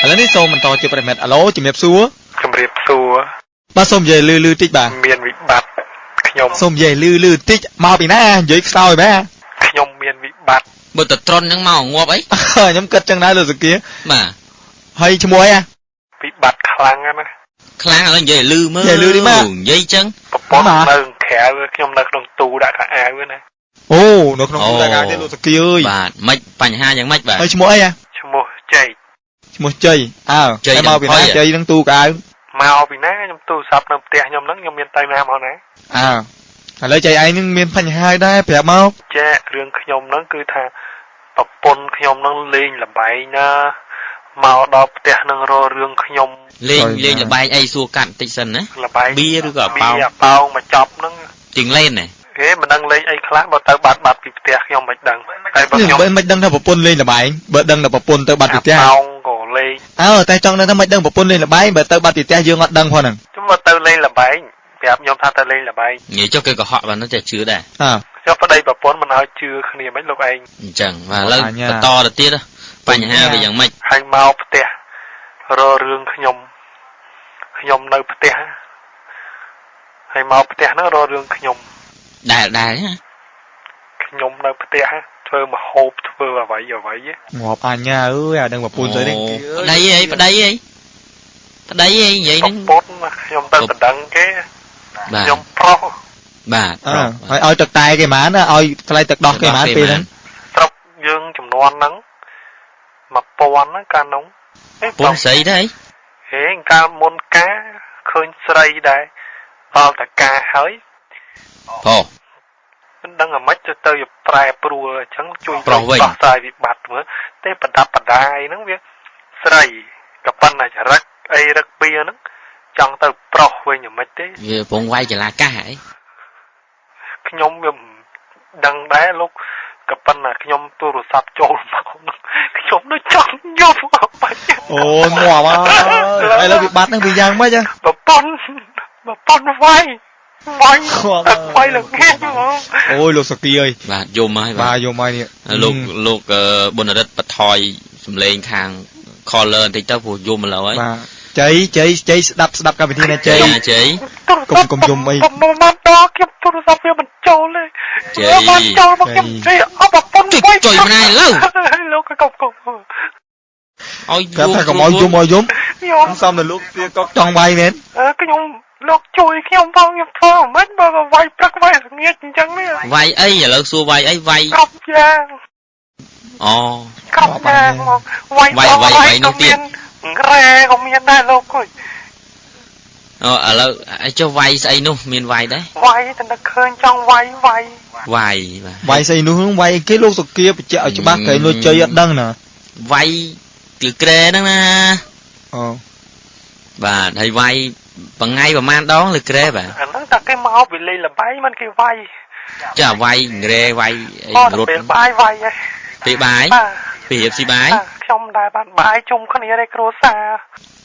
แล้วนี่សូមបន្តជាប្រិមិត្តអាឡូជំរាបសួរបាទសូមនិយាយលឺតិចបាទមានវិបត្តិខ្ញុំសូមនិយាយលឺតិចមកពីណានិយាយខ្សោយបាទខ្ញុំមានវិបត្តិបើតត្រន់ហ្នឹងមកងាប់អីខ្ញុំគិតចឹងដែរលោកសុគាបាទហើយឈ្មោះអីវិបត្តិខ្លាំងណាខ្លាំងឥឡូវនិយាយលឺមើលនិយាយលឺតិចមកនិយាយចឹងប្រពន្ធនៅក្រៅខ្ញុំនៅក្នុងទូដាក់ខោអាវណាអូនៅក្នុងទូដាក់អាវទេលោកសុគាអើយបាទមិនបញ្ហាយ៉ាងម៉េចបាទហើយឈ្មោះអីឈ្មោះជ័យអើហើយមកពីណាជ័យនឹងទូកៅមកពីណាខ្ញុំទូរស័ព្ទនៅផ្ទះខ្ញុំហ្នឹងខ្ញុំមានទៅណាមកណាឥឡូវជ័យឯងនឹងមានបញ្ហាដែរប្រាប់មកចារឿងខ្ញុំហ្នឹងគឺថាប្រពន្ធខ្ញុំហ្នឹងលេងលបែងណាមកដល់ផ្ទះនឹងរករឿងខ្ញុំលេងលបែងអីសួរកាត់តិចសិនណាលបែងបៀឬក៏ប៉ោងមកចប់ហ្នឹងជាងលេងណាគេមិនដឹងលេងអីខ្លះបើទៅបាត់ពីផ្ទះខ្ញុំមិនដឹងតែបើខ្ញុំមិនដឹងថាប្រពន្ធលេងលបែងបើដឹងថាប្រពន្ធទៅបាត់ពីផ្ទះប៉ោងក៏លេងតែចង់ដឹងថាមិនដឹងប្រពន្ធលេងលបែងបើទៅបាត់ពីផ្ទះយើងអត់ដឹងផងហ្នឹងខ្ញុំមកទៅលេងលបែងប្រាប់ខ្ញុំថាទៅលេងលបែងនិយាយចុះគេកុហកបានតែជឿដែរខ្ញុំប្តីប្រពន្ធមិនឲ្យជឿគ្នាមិនលោកឯងអញ្ចឹងបាទឥឡូវបន្តទៅទៀតបញ្ហាវាយ៉ាងម៉េចហើយមកផ្ទះរករឿងខ្ញុំនៅផ្ទះហើយមកផ្ទះហ្នឹងរករឿងខ្ញុំដែរខ្ញុំនៅផ្ទះធ្វើមហូបធ្វើអ្វីងាប់អញ្ញាអើយអាដឹងប្រពន្ធទៅនេះប្តីអីនិយាយហ្នឹងប្រពន្ធខ្ញុំទៅដណ្ដឹងគេខ្ញុំប្រុសបាទហើយឲ្យទឹកតែគេហ្មងណាឲ្យថ្លៃទឹកដោះគេហ្មងពេលហ្នឹងស្រុកយើងចំនួនហ្នឹង1000ហ្នឹងកាលនោះពន្ធស្រីដែរហេកាលមុនការឃើញស្រីដែរអល់តកាហើយមិនដឹងអាម៉េចទៅប្រែប្រួលអញ្ចឹងជួយដោះស្រាយវិបត្តិមើលទេប្រដាប់ប្រដាយហ្នឹងវាស្រីក៏ប៉ុន្តែចរិតអីរឹកពីហ្នឹងចង់ទៅប្រុសវិញអាម៉េចទេវាពងវាយចលាកាសហ៎ខ្ញុំវាមិនដឹងដែរលោកក៏ប៉ុន្តែខ្ញុំទូរស័ព្ទចូលមកខ្ញុំដូចចង់យប់បាច់អូងាប់ហើយឥឡូវវិបត្តិហ្នឹងវាយ៉ាងម៉េចប្រពន្ធវាយលោកគេអូយលោកសកីអើយបាទយំហើយបាទយំហើយនេះលោកបុណរិទ្ធបថយសំឡេងខាង caller បន្តិចទៅព្រោះយំឥឡូវហើយបាទជ័យស្ដាប់កម្មវិធីណាជ័យកុំយំអីមកដល់ខ្ញុំទូរស័ព្ទវាមិនចូលទេជ័យមកចូលមកខ្ញុំជ័យអបប៉ុនចុយម្នាក់ឥឡូវលោកកុំឲ្យយំកុំឲ្យយំខ្ញុំសំទៅលោកវាក៏ចង់វាយមែនខ្ញុំលោកជួយខ្ញុំផងខ្ញុំធ្វើមិនបើវាយព្រឹកវាយល្ងាចអញ្ចឹងនេះវាយអីឥឡូវសួរវាយអីវាយគ្រប់យ៉ាងអូគ្រប់យ៉ាងមកវាយនោះទៀតរ៉ែក៏មានដែរលោកអើយឥឡូវចុះវាយស្អីនោះមានវាយដែរវាយតែឃើញចង់វាយស្អីនោះវាយគេលោកសុគាបញ្ជាក់ឲ្យច្បាស់គេលួចជ័យអត់ដឹងណាវាយគឺក្រែហ្នឹងណាបាទហើយវាយបងៃប្រហែលដងលើក្រែបាទអាហ្នឹងតែគេមកវាលេងលបែងមិនគេវាយចាវាយក្រែវាយអីរត់ពេលបាយវាយហ៎ពេលបាយពីរៀបស៊ីបាយខ្ញុំដែរបានបាយជុំគ្នាទេគ្រួសារ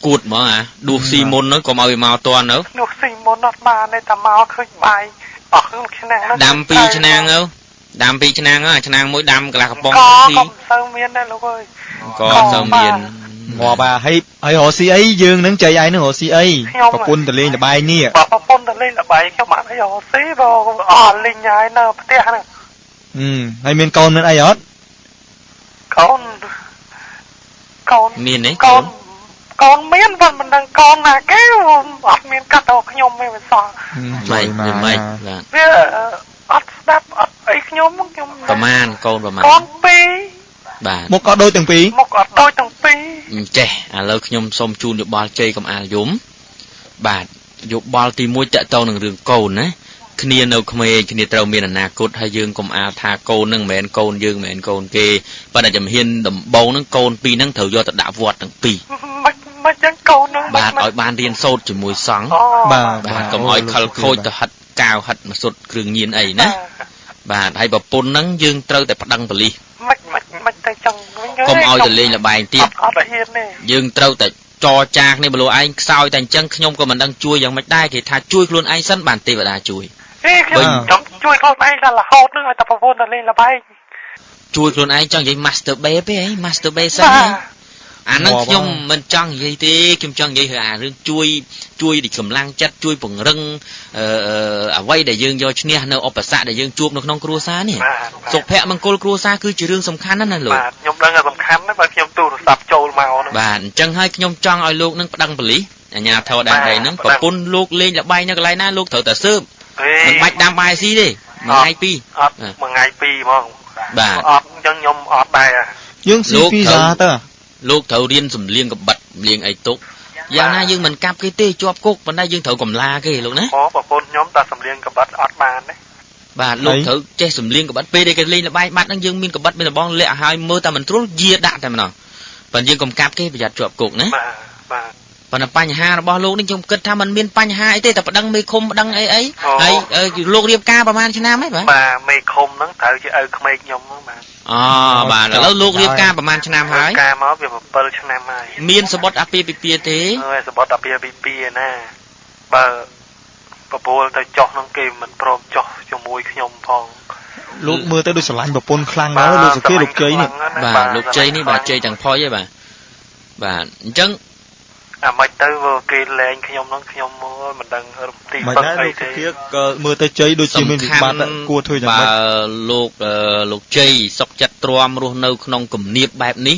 គួតហ្មងដួសស៊ីមុនហ្នឹងកុំឲ្យវាមកតន់ទៅដួសស៊ីមុនអត់បានទេតែមកឃើញបាយអស់ឆ្នាំហ្នឹងដាំ2ឆ្នាំទៅដាំ2ឆ្នាំឆ្នាំមួយដាំកន្លះកំប៉ុងស៊ីក៏ទៅមានដែរលោកអើយក៏ទៅមានងាប់ហើយរកស៊ីអីយើងនឹងចៃឯងនឹងរកស៊ីអីប្រពន្ធទៅលេងលបាយនេះប្រពន្ធទៅលេងលបាយខ្ញុំអត់អីរកស៊ីបើអត់លេងហើយនៅផ្ទះហ្នឹងហើយមានកូនមានអីអត់កូនមានទេកូនមានប៉ុន្តែមិនដឹងកូនណាគេអត់មានកាត់ដល់ខ្ញុំទេវាសោះមិនបាទវាអត់ស្ដាប់អត់អីខ្ញុំប្រមាណកូនប្រមាណកូន2បាទមកក៏ដូចទាំងពីរចេះឥឡូវខ្ញុំសូមជូនយោបល់ជ័យកុំអាលយំបាទយោបល់ទី1តកតនឹងរឿងកូនណាគ្នានៅក្មេងគ្នាត្រូវមានអនាគតហើយយើងកុំអាលថាកូននឹងមិនមែនកូនយើងមិនមែនកូនគេប៉ុន្តែជំហានដំបូងនឹងកូនពីរហ្នឹងត្រូវយកទៅដាក់វត្តទាំងពីរមិនចឹងកូនហ្នឹងបាទឲ្យបានរៀនសូត្រជាមួយសង្ឃបាទកុំឲ្យខលខូចទៅហិតកាវហិតមកសុទ្ធគ្រឿងញៀនអីណាបាទហើយប្រពន្ធហ្នឹងយើងត្រូវតែប្តឹងប៉ូលីសមិនទៅចឹងកុំឲ្យទៅលេងលបែងទៀតអត់ហ៊ានទេយើងត្រូវតែចរចាគ្នាបើលោកឯងខ្សោយតែអញ្ចឹងខ្ញុំក៏មិនដឹងជួយយ៉ាងម៉េចដែរគេថាជួយខ្លួនឯងសិនបានទេវតាជួយខ្ញុំជួយខ្លួនឯងតែរហូតនឹងឲ្យតែប្រពន្ធទៅលេងលបែងជួយខ្លួនឯងចង់និយាយ master babe ទេ master babe សិន អានឹងខ្ញុំមិនចង់និយាយទេខ្ញុំចង់និយាយឲ្យអារឿងជួយទីកម្លាំងចិត្តជួយពង្រឹងអ្វីដែលយើងយកឈ្នះនៅឧបសគ្គដែលយើងជួបនៅក្នុងគ្រួសារនេះសុភមង្គលគ្រួសារគឺជារឿងសំខាន់ណាស់លោកខ្ញុំដឹងថាសំខាន់ណាស់បើខ្ញុំទូរស័ព្ទចូលមកហ្នឹងបាទអញ្ចឹងហើយខ្ញុំចង់ឲ្យលោកនឹងប្តឹងប៉ូលីសអាជ្ញាធរដែនដីហ្នឹងប្រពន្ធលោកលេងល្បែងនៅកន្លែងណាលោកត្រូវតែស៊ើបមិនបាច់ដាំបាយស៊ីទេមួយថ្ងៃពីរអត់មួយថ្ងៃពីរហ្មងបាទអត់អញ្ចឹងខ្ញុំអត់ដែរយើងស៊ីពីសាទៅលោកត្រូវរៀនសំលៀងកបិតលៀងអីទុកយ៉ាងណាយើងមិនកាប់គេទេជាប់គុកប៉ុន្តែយើងត្រូវកំឡាគេលោកណាអូប្រពន្ធខ្ញុំតែសំលៀងកបិតអត់បានទេបាទលោកត្រូវចេះសំលៀងកបិតពេលដែលគេលេងល្បែងបាត់ហ្នឹងយើងមានកបិតមានបងលាក់ឲ្យមើលតែមិនត្រួលយាដាក់តែម្ដងប៉ុន្តែយើងកុំកាប់គេប្រយ័ត្នជាប់គុកណាបាទប៉ុន្តែបញ្ហារបស់លោកនេះខ្ញុំគិតថាมันមានបញ្ហាអីទេតែប្តឹងមេឃុំប្តឹងអីហើយលោករៀបការប្រហែលឆ្នាំហីបាទមេឃុំហ្នឹងត្រូវជាឪក្មេកខ្ញុំហ្នឹងបាទអូបាទឥឡូវលោករៀបការប្រហែលឆ្នាំហើយការមកវា7ឆ្នាំហើយមានសម្បត្តិអាពាហ៍ពិពាហ៍ទេសម្បត្តិអាពាហ៍ពិពាហ៍ណាបើប្រពន្ធទៅចោះហ្នឹងគេមិនព្រមចោះជាមួយខ្ញុំផងលោកមើលទៅដូចស្រឡាញ់ប្រពន្ធខ្លាំងណាស់លោកសុភាលោកជ័យនេះបាទលោកជ័យនេះបាទជ័យទាំងផុយហីបាទអញ្ចឹងអាមិនទៅគេលែងខ្ញុំហ្នឹងខ្ញុំមិនដឹងទីពឹងអីទេក៏មើលទៅជ័យដូចជាមានវិបត្តិគួរធ្វើយ៉ាងម៉េចលោកជ័យសុកចិត្តទ្រាំរស់នៅក្នុងគំនាបបែបនេះ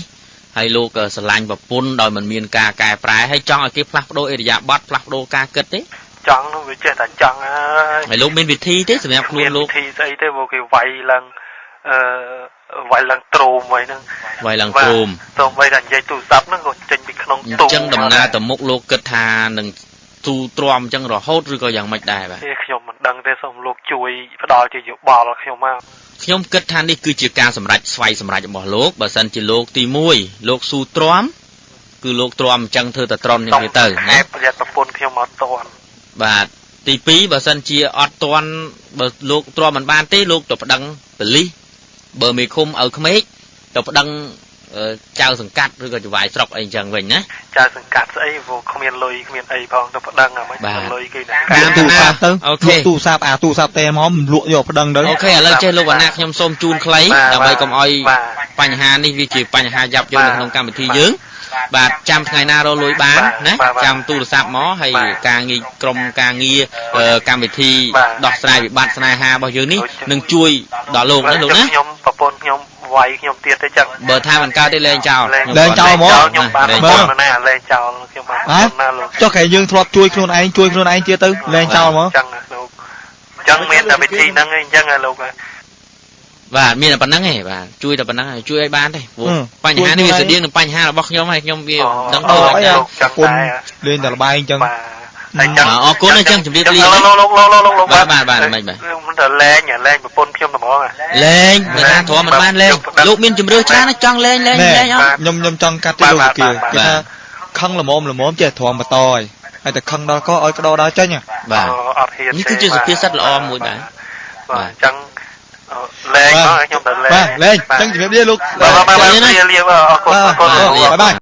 ហើយលោកស្រឡាញ់ប្រពន្ធដោយមិនមានការកែប្រែហើយចង់ឲ្យគេផ្លាស់ប្ដូរអិរិយាបថផ្លាស់ប្ដូរការគិតទេចង់នោះវាចេះតែចង់ហើយលោកមានវិធីទេសម្រាប់ខ្លួនលោកវិធីស្អីទេមកគេវាយឡើងវាយឡើងទ្រោមໄວហ្នឹងវាយឡើងទ្រោមសូម្បីតែនិយាយទូរស័ព្ទហ្នឹងក៏ចេញពីក្នុងទូអញ្ចឹងដំណើរទៅមុខលោកគិតថានឹងទូទ្រាំអញ្ចឹងរហូតឬក៏យ៉ាងម៉េចដែរបាទខ្ញុំមិនដឹងទេសូមលោកជួយផ្ដល់ជាយោបល់ខ្ញុំមកខ្ញុំគិតថានេះគឺជាការសម្រេចស្វ័យសម្រេចរបស់លោកបើសិនជាលោកទី1លោកស៊ូទ្រាំគឺលោកទ្រាំអញ្ចឹងធ្វើតែត្រន់យ៉ាងនេះទៅណាប្រយ័ត្នប្រពន្ធខ្ញុំអត់ទាន់បាទទី2បើសិនជាអត់ទាន់បើលោកទ្រាំមិនបានទេលោកទៅប្តឹងប៉ូលីសបើមេឃុំឲ្យក្មេកទៅប្តឹងចៅសង្កាត់ឬក៏ចៅវាយស្រុកអីអញ្ចឹងវិញណាចៅសង្កាត់ស្អីព្រោះគ្មានលុយគ្មានអីផងទៅប្តឹងអាមិនលុយគេតាមទូរស័ព្ទទៅអូខេទូរស័ព្ទទូរស័ព្ទតែមកលក់យកប្តឹងទៅអូខេឥឡូវចេះលោកវណ្ណៈខ្ញុំសូមជូនខ្លីដើម្បីកុំឲ្យបញ្ហានេះវាជាបញ្ហាយ៉ាប់យ៉ឺននៅក្នុងកម្មវិធីយើងបាទចាំថ្ងៃណារលួយបានណាចាំទូរស័ព្ទមកហើយការងារក្រុមការងារកម្មវិធីដោះស្រាយវិបត្តិស្នេហារបស់យើងនេះនឹងជួយដល់លោកណាលោកណាខ្ញុំប្រពន្ធខ្ញុំវាយខ្ញុំទៀតទេចឹងបើថាមិនកើតទេលែងចោលហ្មងខ្ញុំបានបងណាលែងចោលខ្ញុំបានណាលោកចុះគេយើងធ្លាប់ជួយខ្លួនឯងទៀតទៅលែងចោលហ្មងចឹងលោកចឹងមានតែវិធីហ្នឹងឯងចឹងលោកបាទមានតែប៉ុណ្្នឹងឯងបាទជួយតែប៉ុណ្្នឹងហើយជួយឲ្យបានទេព្រោះបញ្ហានេះវាស្តៀងនឹងបញ្ហារបស់ខ្ញុំហើយខ្ញុំវាដឹងទៅប្រពន្ធលេងតែល្បែងអញ្ចឹងអរគុណអញ្ចឹងជម្រាបលាលោកបាទមិនបាទមិនតែលែងប្រពន្ធខ្ញុំតែហ្មងលែងមិនថាទ្រាំមិនបានលែងលោកមានជំរឿច្រើនចង់លែងអត់ខ្ញុំចង់កាត់ទៅលោកគេថាខឹងល្មមចេះទ្រាំបន្តហើយតែខឹងដល់ក៏ឲ្យក្តោដល់ចេញបាទអត់ហ៊ាននេះគឺជាសុភាសិតល្អមួយដែរបាទអញ្ចឹងលែងមកខ្ញុំទៅលែងអញ្ចឹងជំរាបលាលោកបាទលាអរគុណបាយ